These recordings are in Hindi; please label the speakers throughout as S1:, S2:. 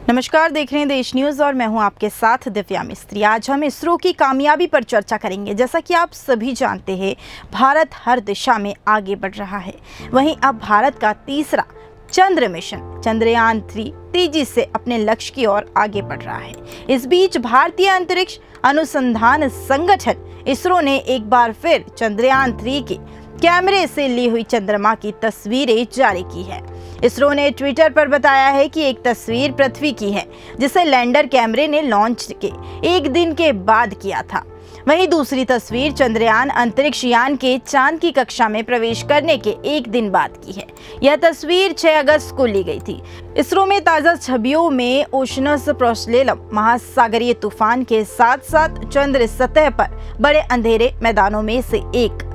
S1: नमस्कार, देख रहे हैं देश न्यूज और मैं हूं आपके साथ दिव्या मिस्त्री। आज हम इसरो की कामयाबी पर चर्चा करेंगे। जैसा कि आप सभी जानते हैं, भारत हर दिशा में आगे बढ़ रहा है। वहीं अब भारत का तीसरा चंद्र मिशन चंद्रयान-3 तेजी से अपने लक्ष्य की ओर आगे बढ़ रहा है। इस बीच भारतीय अंतरिक्ष अनुसंधान संगठन इसरो ने एक बार फिर चंद्रयान-3 के कैमरे से ली हुई चंद्रमा की तस्वीरें जारी की है। इसरो ने ट्विटर पर बताया है कि एक तस्वीर पृथ्वी की है, जिसे लैंडर कैमरे ने लॉन्च के एक दिन के बाद किया था। वहीं दूसरी तस्वीर चंद्रयान अंतरिक्ष यान के चांद की कक्षा में प्रवेश करने के एक दिन बाद की है। यह तस्वीर 6 अगस्त को ली गई थी। इसरो में ताज़ा छवियों में ओशनस प्रोसेलेरम महासागरीय तूफान के साथ साथ चंद्र सतह पर बड़े अंधेरे मैदानों में से एक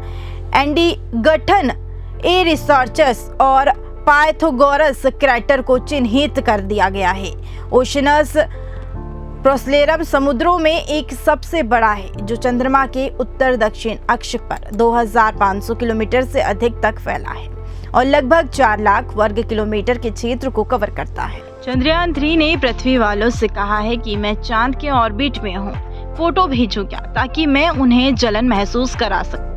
S1: एंडीगठन ए रिसर्चर्स और पाइथागोरस क्रैटर को चिन्हित कर दिया गया है। ओशनस प्रोसेलेरम समुद्रों में एक सबसे बड़ा है, जो चंद्रमा के उत्तर दक्षिण अक्ष पर 2500 किलोमीटर से अधिक तक फैला है और लगभग 4 लाख वर्ग किलोमीटर के क्षेत्र को कवर करता है। चंद्रयान-3 ने पृथ्वी वालों से कहा है कि मैं चांद के ऑर्बिट में हूँ, फोटो भेजूंगा ताकि मैं उन्हें जलन महसूस करा सकूं।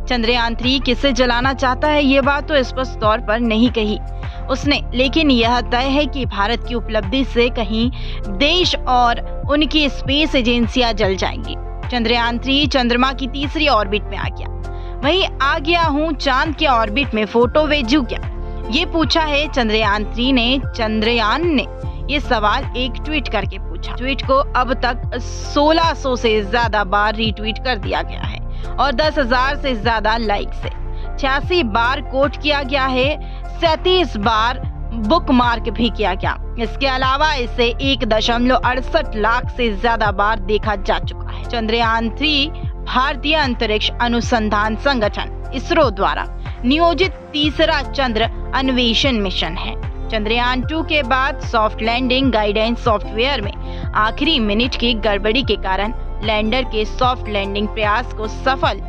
S1: चंद्रयान-3 किसे जलाना चाहता है, ये बात तो स्पष्ट तौर पर नहीं कही उसने, लेकिन यह तय है कि भारत की उपलब्धि से कहीं देश और उनकी स्पेस एजेंसियां जल जाएंगी। चंद्रयान-3 चंद्रमा की तीसरी ऑर्बिट में आ गया। वहीं आ गया हूँ चांद के ऑर्बिट में, फोटो भेजूं क्या, ये पूछा है चंद्रयान-3 ने। चंद्रयान ने ये सवाल एक ट्वीट करके पूछा। ट्वीट को अब तक 1600 से ज्यादा बार रीट्वीट कर दिया गया है और 10,000 से ज्यादा लाइक से 86 बार कोट किया गया है, 37 बार बुकमार्क भी किया गया। इसके अलावा इसे 1.68 लाख से ज्यादा बार देखा जा चुका है। चंद्रयान-3 भारतीय अंतरिक्ष अनुसंधान संगठन इसरो द्वारा नियोजित तीसरा चंद्र अन्वेषण मिशन है। चंद्रयान-2 के बाद सॉफ्ट लैंडिंग गाइडेंस सॉफ्टवेयर में आखिरी मिनट की गड़बड़ी के कारण लैंडर के सॉफ्ट लैंडिंग प्रयास को सफल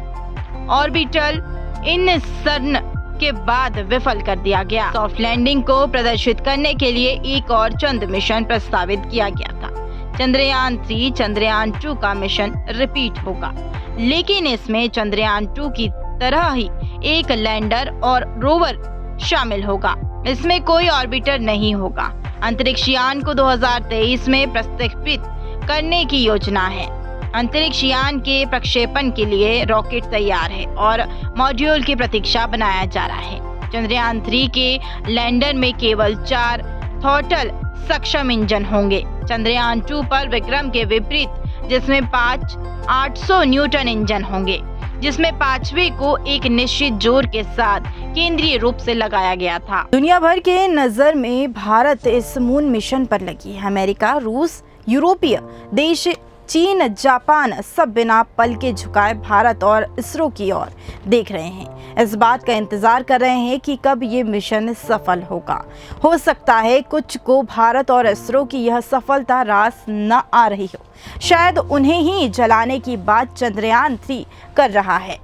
S1: ऑर्बिटल इनसर्शन के बाद विफल कर दिया गया। सॉफ्ट लैंडिंग को प्रदर्शित करने के लिए एक और चंद्र मिशन प्रस्तावित किया गया था। चंद्रयान-3 चंद्रयान-2 का मिशन रिपीट होगा, लेकिन इसमें चंद्रयान-2 की तरह ही एक लैंडर और रोवर शामिल होगा। इसमें कोई ऑर्बिटर नहीं होगा। अंतरिक्ष यान को 2023 में प्रक्षेपित करने की योजना है। अंतरिक्ष यान के प्रक्षेपण के लिए रॉकेट तैयार है और मॉड्यूल की प्रतीक्षा बनाया जा रहा है। चंद्रयान-3 के लैंडर में केवल 4 थ्रॉटल सक्षम इंजन होंगे। चंद्रयान-2 पर विक्रम के विपरीत, जिसमें 5 800 न्यूटन इंजन होंगे, जिसमें 5वें को एक निश्चित जोर के साथ केंद्रीय रूप से लगाया गया था। दुनिया भर के नजर में भारत इस मून मिशन पर लगी है। अमेरिका, रूस, यूरोपीय देश, चीन, जापान सब बिना पल के झुकाए भारत और इसरो की ओर देख रहे हैं। इस बात का इंतजार कर रहे हैं कि कब ये मिशन सफल होगा। हो सकता है कुछ को भारत और इसरो की यह सफलता रास न आ रही हो। शायद उन्हें ही जलाने की बात चंद्रयान-3 कर रहा है।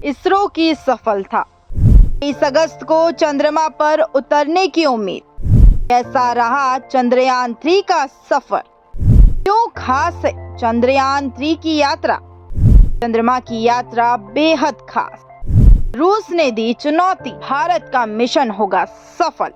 S1: इसरो की सफलता। 30 अगस्त को चंद्रमा पर उतरने की उम्मीद। कैसा रहा चंद्रयान-3 का सफर? क्यों खास है चंद्रयान-3 की यात्रा? चंद्रमा की यात्रा बेहद खास। रूस ने दी चुनौती, भारत का मिशन होगा सफल।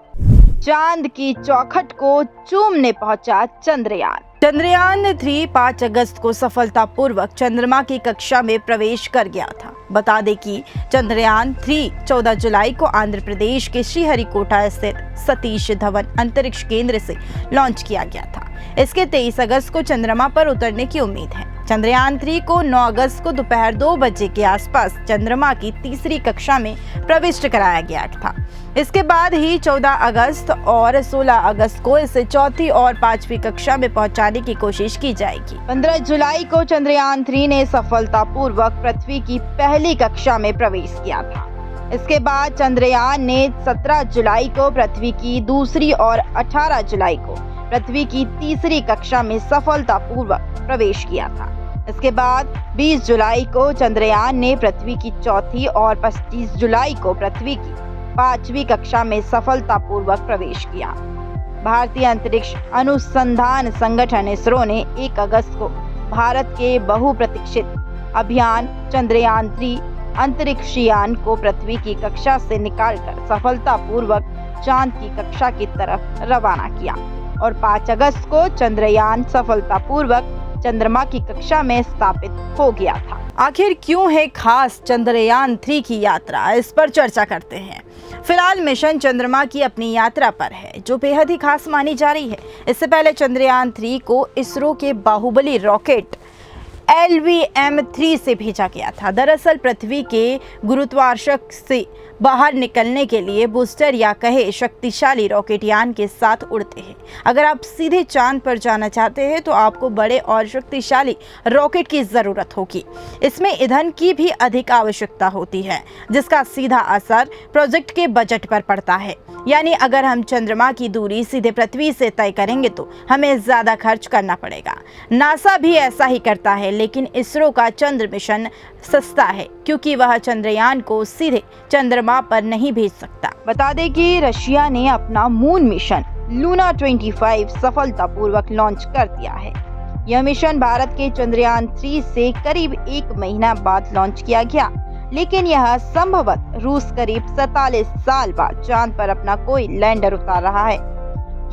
S1: चांद की चौखट को चूमने पहुंचा चंद्रयान। चंद्रयान-3 5 अगस्त को सफलतापूर्वक चंद्रमा की कक्षा में प्रवेश कर गया था। बता दें कि चंद्रयान-3 14 जुलाई को आंध्र प्रदेश के श्रीहरिकोटा स्थित सतीश धवन अंतरिक्ष केंद्र से लॉन्च किया गया था। इसके 23 अगस्त को चंद्रमा पर उतरने की उम्मीद है। चंद्रयान-3 को 9 अगस्त को दोपहर 2 बजे के आसपास चंद्रमा की तीसरी कक्षा में प्रविष्ट कराया गया था। इसके बाद ही 14 अगस्त और 16 अगस्त को इसे चौथी और 5वीं कक्षा में पहुंचाने की कोशिश की जाएगी। 15 जुलाई को चंद्रयान-3 ने सफलतापूर्वक पृथ्वी की पहली कक्षा में प्रवेश किया था। इसके बाद चंद्रयान ने 17 जुलाई को पृथ्वी की दूसरी और 18 जुलाई को पृथ्वी की तीसरी कक्षा में सफलतापूर्वक प्रवेश किया था। इसके बाद 20 जुलाई को चंद्रयान ने पृथ्वी की चौथी और 25 जुलाई को पृथ्वी की 5वीं कक्षा में सफलतापूर्वक प्रवेश किया। भारतीय अंतरिक्ष अनुसंधान संगठन इसरो ने 1 अगस्त को भारत के बहुप्रतीक्षित अभियान चंद्रयान-3 अंतरिक्ष यान को पृथ्वी की कक्षा से निकालकर सफलतापूर्वक चांद की कक्षा की तरफ रवाना किया और 5 अगस्त को चंद्रयान सफलतापूर्वक चंद्रमा की कक्षा में स्थापित हो गया था। आखिर क्यों है खास चंद्रयान-3 की यात्रा, इस पर चर्चा करते हैं। फिलहाल मिशन चंद्रमा की अपनी यात्रा पर है, जो बेहद ही खास मानी जा रही है। इससे पहले चंद्रयान-3 को इसरो के बाहुबली रॉकेट LVM-3 से भेजा गया था। दरअसल पृथ्वी के गुरुत्वाकर्षण से बाहर निकलने के लिए बूस्टर या कहे शक्तिशाली रॉकेट यान के साथ उड़ते हैं। अगर आप सीधे चांद पर जाना चाहते हैं तो आपको बड़े और शक्तिशाली रॉकेट की जरूरत होगी। इसमें ईंधन की भी अधिक आवश्यकता होती है, जिसका सीधा असर प्रोजेक्ट के बजट पर पड़ता है। यानी अगर हम चंद्रमा की दूरी सीधे पृथ्वी से तय करेंगे तो हमें ज्यादा खर्च करना पड़ेगा। नासा भी ऐसा ही करता है, लेकिन इसरो का चंद्र मिशन सस्ता है, क्योंकि वह चंद्रयान को सीधे चंद्रमा पर नहीं भेज सकता। बता दें कि रशिया ने अपना मून मिशन लूना 25 सफलतापूर्वक लॉन्च कर दिया है। यह मिशन भारत के चंद्रयान-3 से करीब 1 महीना बाद लॉन्च किया गया, लेकिन यह संभवतः रूस करीब 47 साल बाद चांद पर अपना कोई लैंडर उतार रहा है।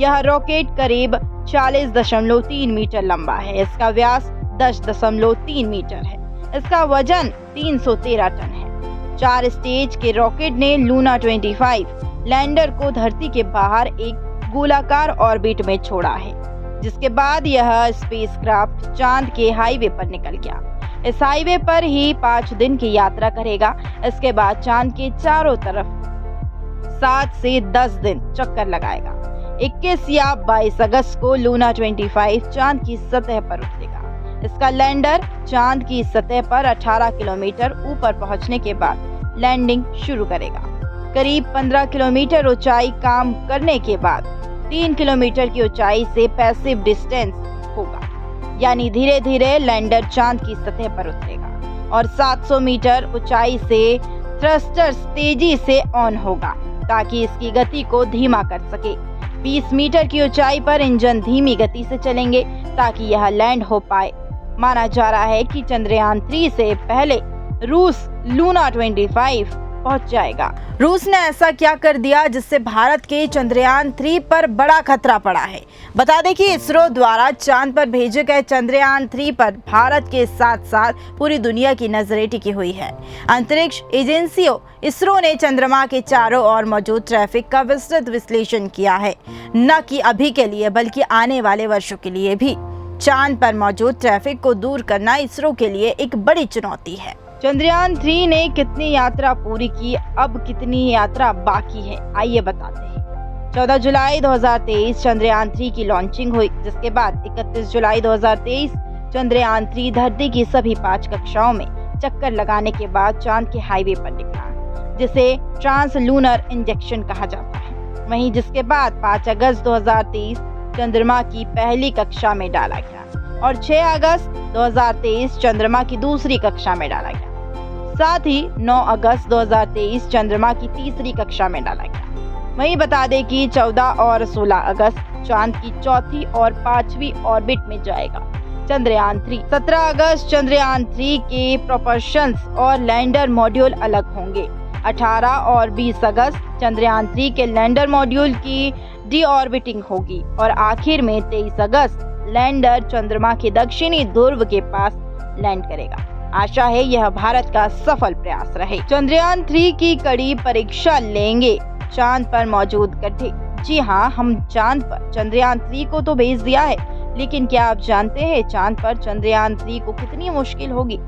S1: यह रॉकेट करीब 40.3 मीटर लंबा है। इसका व्यास 10.3 मीटर है। इसका वजन 313 टन है। 4 स्टेज के रॉकेट ने लूना 25 लैंडर को धरती के बाहर एक गोलाकार ऑर्बिट में छोड़ा है, जिसके बाद यह स्पेसक्राफ्ट चांद के हाईवे पर निकल गया। इस हाईवे पर ही 5 दिन की यात्रा करेगा। इसके बाद चांद के चारों तरफ 7 से 10 दिन चक्कर लगाएगा। 21 या 22 अगस्त को लूना 25 चांद की सतह पर उतरेगा। इसका लैंडर चांद की सतह पर 18 किलोमीटर ऊपर पहुंचने के बाद लैंडिंग शुरू करेगा। करीब 15 किलोमीटर ऊंचाई काम करने के बाद 3 किलोमीटर की ऊंचाई से पैसिव डिस्टेंस होगा, यानी धीरे धीरे लैंडर चांद की सतह पर उतरेगा और 700 मीटर ऊंचाई से थ्रस्टर्स तेजी से ऑन होगा ताकि इसकी गति को धीमा कर सके। 20 मीटर की ऊंचाई पर इंजन धीमी गति से चलेंगे ताकि यह लैंड हो पाए। माना जा रहा है कि चंद्रयान-3 से पहले रूस लूना 25 पहुंच जाएगा। रूस ने ऐसा क्या कर दिया जिससे भारत के चंद्रयान-3 पर बड़ा खतरा पड़ा है। बता दें कि इसरो द्वारा चांद पर भेजे गए चंद्रयान-3 पर भारत के साथ साथ पूरी दुनिया की नजरें टिकी हुई है। अंतरिक्ष एजेंसियों इसरो ने चंद्रमा के चारों ओर मौजूद ट्रैफिक का विस्तृत विश्लेषण किया है, न कि अभी के लिए बल्कि आने वाले वर्षों के लिए भी। चांद पर मौजूद ट्रैफिक को दूर करना इसरो के लिए एक बड़ी चुनौती है। चंद्रयान-3 ने कितनी यात्रा पूरी की, अब कितनी यात्रा बाकी है, आइए बताते हैं। 14 जुलाई 2023 चंद्रयान-3 की लॉन्चिंग हुई, जिसके बाद 31 जुलाई 2023 चंद्रयान-3 धरती की सभी 5 कक्षाओं में चक्कर लगाने के बाद चांद के हाईवे पर निकला, जिसे ट्रांसलूनर इंजेक्शन कहा जाता है। वहीं जिसके बाद 5 अगस्त 2023 चंद्रमा की पहली कक्षा में डाला गया और 6 अगस्त 2023 चंद्रमा की दूसरी कक्षा में डाला गया। साथ ही 9 अगस्त 2023 चंद्रमा की तीसरी कक्षा में डाला गया। वहीं बता दें कि 14 और 16 अगस्त चांद की चौथी और 5वीं ऑर्बिट में जाएगा चंद्रयान-3। 17 अगस्त चंद्रयान-3 के प्रोपल्शन और लैंडर मॉड्यूल अलग होंगे। 18 और 20 अगस्त चंद्रयान-3 के लैंडर मॉड्यूल की डीऑर्बिटिंग होगी और आखिर में 23 अगस्त लैंडर चंद्रमा के दक्षिणी ध्रुव के पास लैंड करेगा। आशा है यह भारत का सफल प्रयास रहे। चंद्रयान-3 की कड़ी परीक्षा लेंगे चांद पर मौजूद गड्ढे। जी हाँ, हम चांद पर चंद्रयान-3 को तो भेज दिया है, लेकिन क्या आप जानते हैं चांद पर चंद्रयान-3 को कितनी मुश्किल होगी।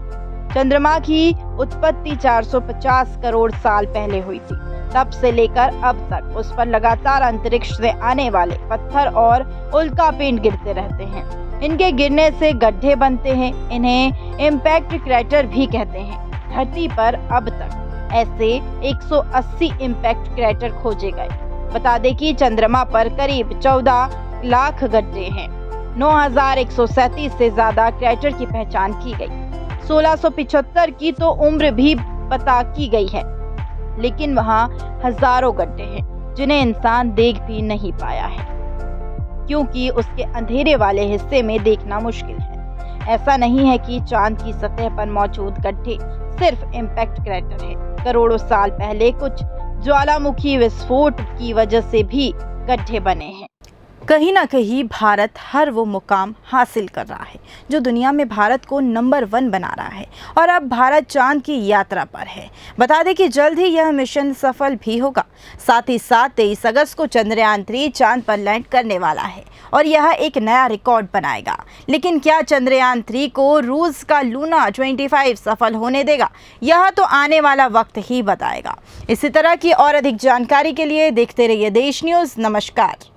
S1: चंद्रमा की उत्पत्ति 450 करोड़ साल पहले हुई थी। तब से लेकर अब तक उस पर लगातार अंतरिक्ष से आने वाले पत्थर और उल्कापिंड गिरते रहते हैं। इनके गिरने से गड्ढे बनते हैं। इन्हें इम्पैक्ट क्रैटर भी कहते हैं। धरती पर अब तक ऐसे 180 इम्पैक्ट क्रैटर खोजे गए। बता दें कि चंद्रमा पर करीब 14 लाख गड्ढे हैं। 9137 से ज्यादा क्रैटर की पहचान की गई। 1675 की तो उम्र भी पता की गई है, लेकिन वहाँ हजारों गड्ढे हैं जिन्हें इंसान देख भी नहीं पाया है। क्योंकि उसके अंधेरे वाले हिस्से में देखना मुश्किल है। ऐसा नहीं है कि चांद की सतह पर मौजूद गड्ढे सिर्फ इम्पैक्ट क्रैटर है। करोड़ों साल पहले कुछ ज्वालामुखी विस्फोट की वजह से भी गड्ढे बने हैं। कहीं ना कहीं भारत हर वो मुकाम हासिल कर रहा है जो दुनिया में भारत को नंबर 1 बना रहा है और अब भारत चांद की यात्रा पर है। बता दें कि जल्द ही यह मिशन सफल भी होगा। साथ ही साथ 23 अगस्त को चंद्रयान 3 चांद पर लैंड करने वाला है और यह एक नया रिकॉर्ड बनाएगा। लेकिन क्या चंद्रयान 3 को रूस का लूना 25 सफल होने देगा? यह तो आने वाला वक्त ही बताएगा। इसी तरह की और अधिक जानकारी के लिए देखते रहिए देश न्यूज़। नमस्कार।